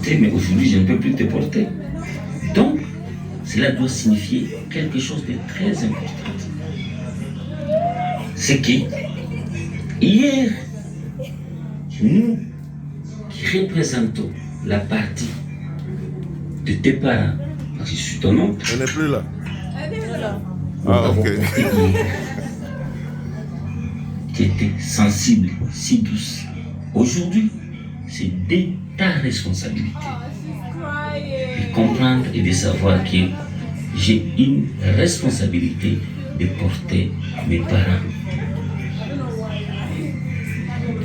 porté, mais aujourd'hui je ne peux plus te porter. Donc, cela doit signifier quelque chose de très important. C'est que hier, nous qui représentons la partie de tes parents, parce que je suis ton oncle. Elle n'est plus là. Elle est là. Ah, ok. Tu étais sensible, si douce. Aujourd'hui, c'est de ta responsabilité de comprendre et de savoir que j'ai une responsabilité de porter mes parents.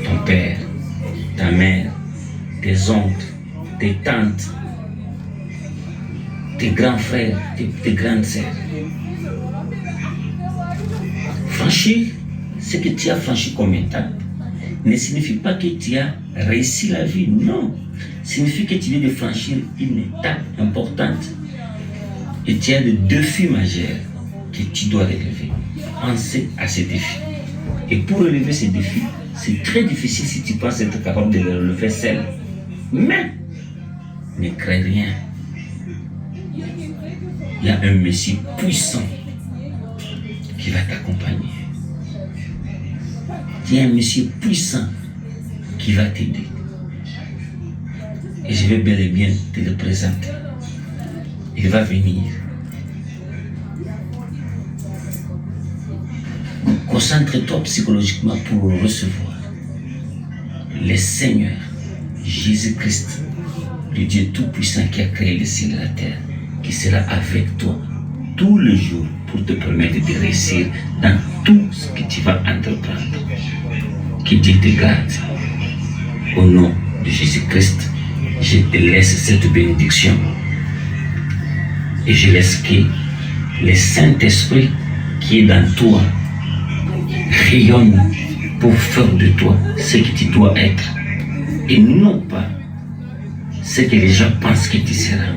Ton père, ta mère, tes oncles, tes tantes, tes grands frères, tes grandes sœurs. Franchir ce que tu as franchi comme étape ne signifie pas que tu as réussi la vie, non. Signifie que tu viens de franchir une étape importante et tu as des défis majeurs que tu dois relever. Pensez à ces défis. Et pour relever ces défis, c'est très difficile si tu penses être capable de les relever seul. Mais ne crains rien. Il y a un Messie puissant qui va t'accompagner. Il y a un Messie puissant qui va t'aider. Et je vais bel et bien te le présenter. Il va venir. Concentre-toi psychologiquement pour le recevoir. Le Seigneur, Jésus-Christ, le Dieu Tout-Puissant qui a créé le ciel et la terre, qui sera avec toi tous les jours pour te permettre de réussir dans tout ce que tu vas entreprendre. Que Dieu te garde. Au nom de Jésus-Christ, je te laisse cette bénédiction et je laisse que le Saint-Esprit qui est dans toi rayonne pour faire de toi ce que tu dois être et non pas ce que les gens pensent que tu seras,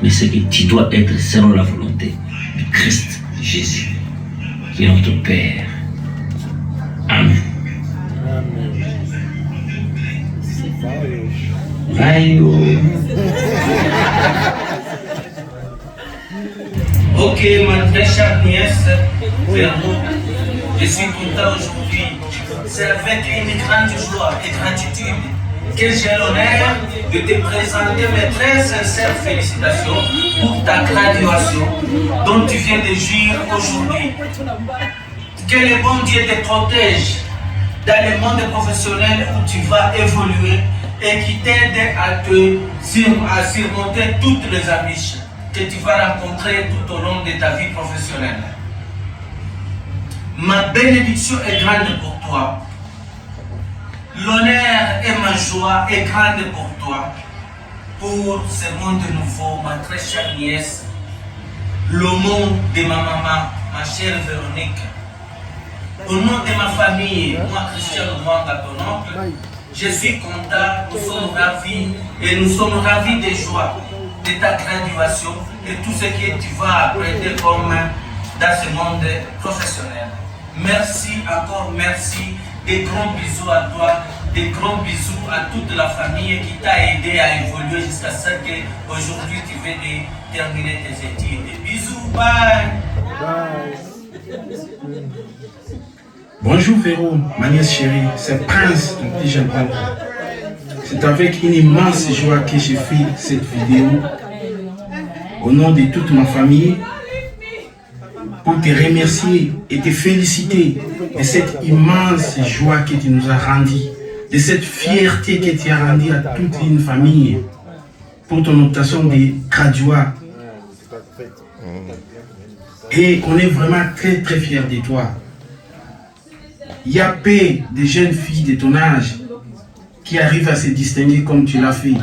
mais ce que tu dois être selon la volonté de Christ Jésus, qui est notre Père. Amen. Aïe. Ok, ma très chère nièce, Vernon, je suis content aujourd'hui. C'est avec une grande joie et gratitude que j'ai l'honneur de te présenter mes très sincères félicitations pour ta graduation dont tu viens de jouir aujourd'hui. Que le bon Dieu te protège dans le monde professionnel où tu vas évoluer et qui t'aide à surmonter toutes les embûches que tu vas rencontrer tout au long de ta vie professionnelle. Ma bénédiction est grande pour toi. L'honneur et ma joie est grande pour toi. Pour ce monde nouveau, ma très chère nièce, le monde de ma maman, ma chère Véronique, au nom de ma famille, moi Christian Mwanga, ton oncle, je suis content, nous sommes ravis et nous sommes ravis de joie de ta graduation et tout ce que tu vas apprendre comme dans ce monde professionnel. Merci, encore merci, des grands bisous à toi, des grands bisous à toute la famille qui t'a aidé à évoluer jusqu'à ce qu'aujourd'hui tu viens de terminer tes études. Bisous, bye! Bonjour Véro, ma nièce chérie, c'est Prince, ton petit jeune oncle. C'est avec une immense joie que j'ai fait cette vidéo au nom de toute ma famille pour te remercier et te féliciter de cette immense joie que tu nous as rendue, de cette fierté que tu as rendue à toute une famille pour ton obtention de graduat. Et on est vraiment très très fiers de toi. Il y a peu de jeunes filles de ton âge qui arrivent à se distinguer comme tu l'as fait.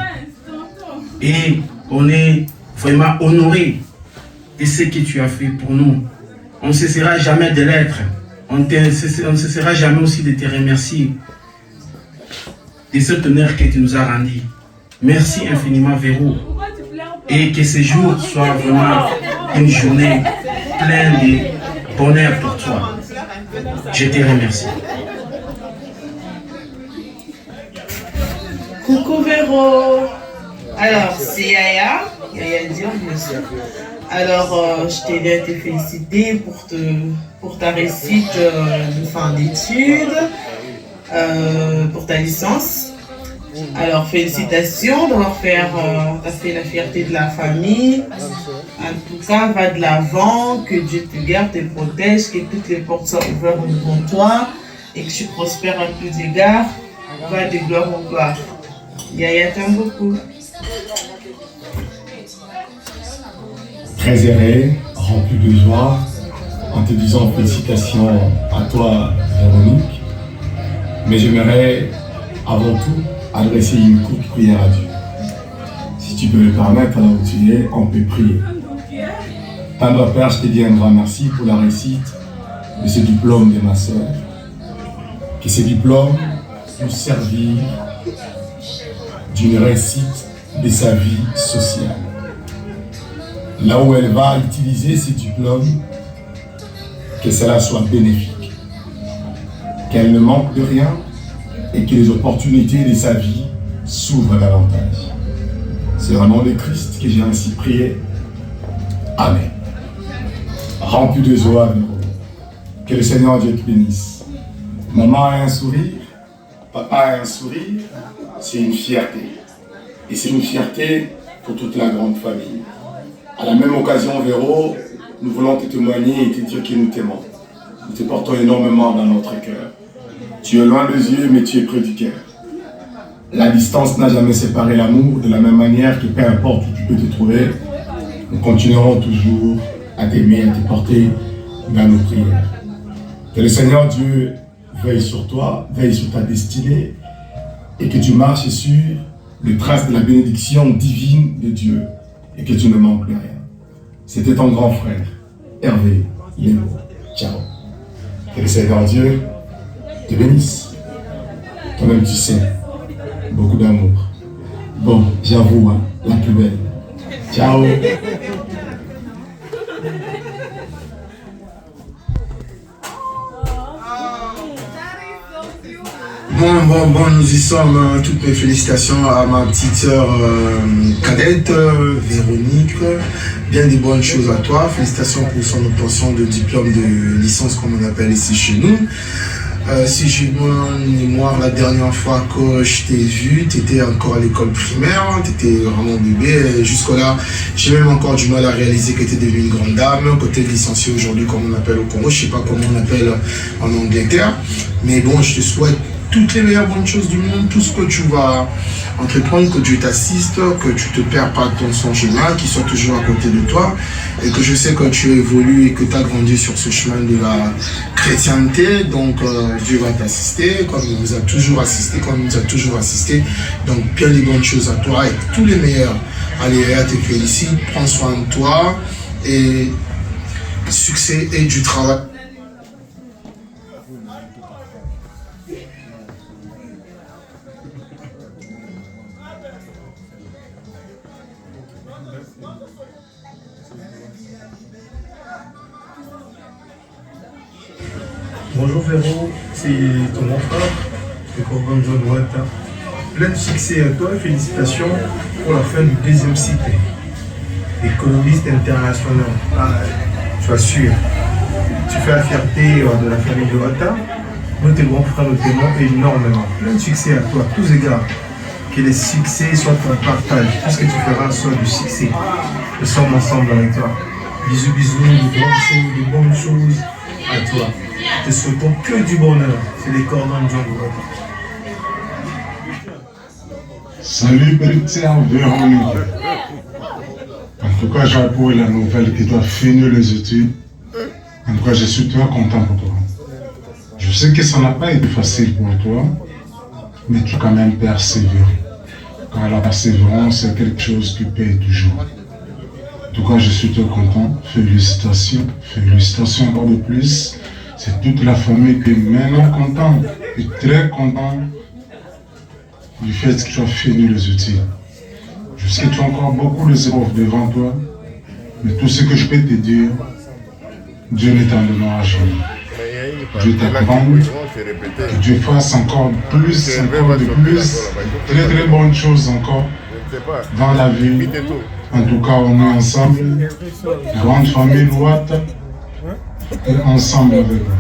Et on est vraiment honorés de ce que tu as fait pour nous. On ne cessera jamais de l'être. On ne cessera jamais aussi de te remercier de cet honneur que tu nous as rendu. Merci infiniment Véro. Et que ce jour soit vraiment une journée pleine de bonheur pour toi. Je te remercie. Coucou Véro. Alors, c'est Yaya Dior, bien sûr. Alors, je tenais à te féliciter pour ta réussite de fin d'études, pour ta licence. Alors, félicitations d'avoir fait la fierté de la famille. En tout cas, va de l'avant, que Dieu te garde, te protège, que toutes les portes soient ouvertes devant toi et que tu prospères à tous égards. Va de gloire en gloire. Yaya t'aime beaucoup. Très heureux, rempli de joie, en te disant félicitations à toi, Véronique. Mais j'aimerais avant tout adresser une courte prière à Dieu. Si tu peux le permettre, là où tu es, on peut prier. Tendre Père, je te dis un grand merci pour la réussite de ce diplôme de ma sœur. Que ce diplôme puisse servir d'une réussite de sa vie sociale. Là où elle va utiliser ce diplôme, que cela soit bénéfique. Qu'elle ne manque de rien et que les opportunités de sa vie s'ouvrent davantage. C'est au nom de Christ que j'ai ainsi prié. Amen. Rempli de joie, que le Seigneur Dieu te bénisse. Maman a un sourire, papa a un sourire, c'est une fierté. Et c'est une fierté pour toute la grande famille. À la même occasion, Véro, nous voulons te témoigner et te dire que nous t'aimons. Nous te portons énormément dans notre cœur. Tu es loin des yeux, mais tu es près du cœur. La distance n'a jamais séparé l'amour, de la même manière que peu importe où tu peux te trouver, nous continuerons toujours à t'aimer, à te porter dans nos prières. Que le Seigneur Dieu veille sur toi, veille sur ta destinée, et que tu marches sur les traces de la bénédiction divine de Dieu, et que tu ne manques de rien. C'était ton grand frère, Hervé Léo. Ciao. Que le Seigneur Dieu te bénisse. Toi-même tu sais, beaucoup d'amour. Bon, j'avoue, hein, la plus belle. Ciao. Bon, nous y sommes. Toutes mes félicitations à ma petite sœur cadette, Véronique. Bien des bonnes choses à toi. Félicitations pour son obtention de diplôme de licence, comme on appelle ici chez nous. Si j'ai bonne mémoire, la dernière fois que je t'ai vu, tu étais encore à l'école primaire, tu étais vraiment bébé. Jusque-là, j'ai même encore du mal à réaliser que tu es devenue une grande dame, que tu es licenciée aujourd'hui, comme on appelle au Congo. Je ne sais pas comment on appelle en Angleterre. Mais bon, je te souhaite toutes les meilleures bonnes choses du monde, tout ce que tu vas entreprendre, que Dieu t'assiste, que tu ne te perds pas dans son chemin, qu'il soit toujours à côté de toi, et que je sais que tu évolues et que tu as grandi sur ce chemin de la chrétienté, donc Dieu va t'assister, comme il vous a toujours assisté, comme il nous a toujours assisté, donc bien des bonnes choses à toi et tous les meilleurs. Allez, Réa te félicite, prends soin de toi, et succès et du travail. Bonjour Véro, c'est ton grand frère, le Corban John Wata. Plein de succès à toi et félicitations pour la fin du deuxième cycle. Économiste international, sois sûr. Tu fais la fierté de la famille de Wata. Nous, tes grands frères, nous t'aimons énormément. Plein de succès à toi, à tous égards. Que les succès soient ton partage. Tout ce que tu feras soit du succès. Nous sommes ensemble avec toi. Bisous, de bonnes choses à toi. Te souhaitons que du bonheur. C'est les cordons de John Wata. Salut petite sœur Véronique. En tout cas, j'ai appris la nouvelle que tu as fini les études. En tout cas, je suis très content pour toi. Je sais que ça n'a pas été facile pour toi, mais tu as quand même persévéré. Car la persévérance, c'est quelque chose qui paye toujours. En tout cas, je suis très content. Félicitations. Félicitations encore de plus. C'est toute la famille qui est maintenant contente et très contente du fait que tu as fini les études. Je sais que tu as encore beaucoup de épreuves devant toi, mais tout ce que je peux te dire, Dieu ne t'en donnera jamais. Dieu t'accorde, que Dieu fasse encore plus, encore de plus, très très bonnes choses encore dans la vie. En tout cas, on est ensemble, grande famille Louat, et ensemble avec vous.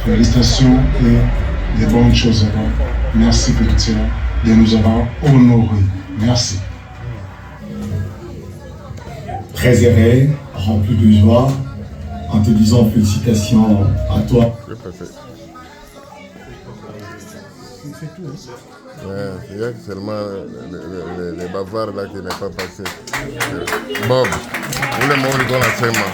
Félicitations et des bonnes choses. Merci, petite sœur, de nous avoir honorés. Merci. Très heureux, rempli de joie, en te disant félicitations à toi. Ouais, il y a seulement les bavards là qui n'est pas passé. Bob, vous le monde qu'on a seulement.